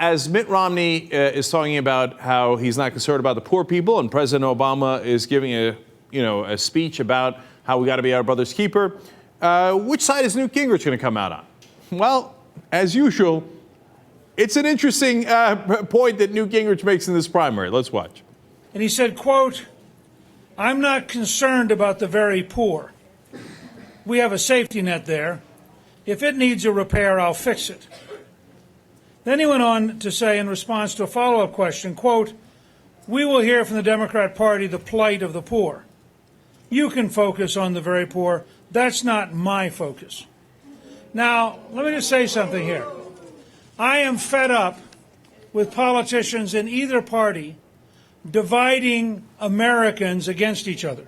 as Mitt Romney is talking about how he's not concerned about the poor people, and President Obama is giving a speech about how we got to be our brother's keeper, which side is Newt Gingrich going to come out on? Well, as usual, it's an interesting point that Newt Gingrich makes in this primary. Let's watch. And he said, quote, "I'm not concerned about the very poor. We have a safety net there. If it needs a repair, I'll fix it." Then he went on to say, in response to a follow-up question, quote, "We will hear from the Democrat Party the plight of the poor. You can focus on the very poor. That's not my focus." Now, let me just say something here. I am fed up with politicians in either party dividing Americans against each other.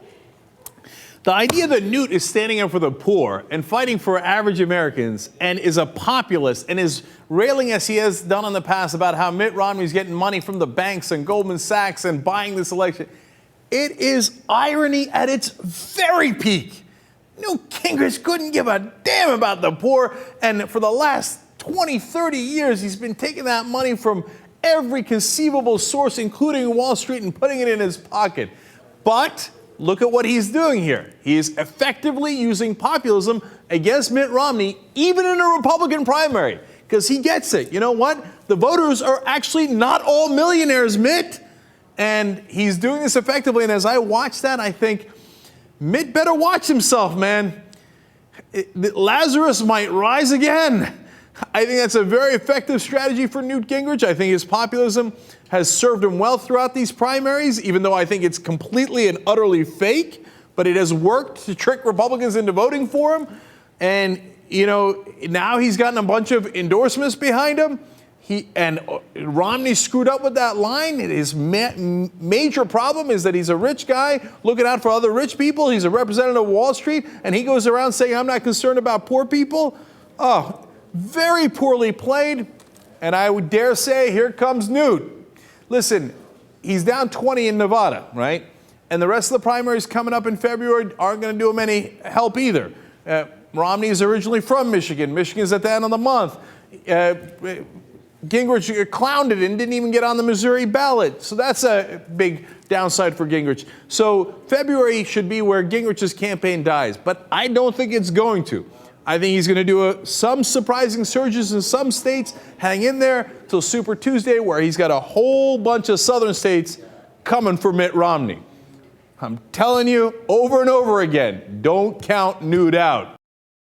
The idea that Newt is standing up for the poor and fighting for average Americans and is a populist and is railing, as he has done in the past, about how Mitt Romney is getting money from the banks and Goldman Sachs and buying this election, it is irony at its very peak. Newt Gingrich couldn't give a damn about the poor, and for the last 20, 30 years, he's been taking that money from every conceivable source, including Wall Street, and putting it in his pocket. But look at what he's doing here. He is effectively using populism against Mitt Romney, even in a Republican primary, because he gets it. You know what? The voters are actually not all millionaires, Mitt. And he's doing this effectively. And as I watch that, I think, Mitt better watch himself, man. Lazarus might rise again. I think that's a very effective strategy for Newt Gingrich. I think his populism has served him well throughout these primaries, even though I think it's completely and utterly fake. But it has worked to trick Republicans into voting for him. And, now he's gotten a bunch of endorsements behind him. Romney screwed up with that line. His major problem is that he's a rich guy looking out for other rich people. He's a representative of Wall Street, and he goes around saying, "I'm not concerned about poor people." Oh, very poorly played, and I would dare say, here comes Newt. Listen, he's down 20 in Nevada, right? And the rest of the primaries coming up in February aren't going to do him any help either. Romney is originally from Michigan. Michigan's at the end of the month. Gingrich clowned it and didn't even get on the Missouri ballot. So that's a big downside for Gingrich. So February should be where Gingrich's campaign dies. But I don't think it's going to. I think he's going to do some surprising surges in some states. Hang in there till Super Tuesday, where he's got a whole bunch of southern states coming for Mitt Romney. I'm telling you over and over again, don't count Newt out.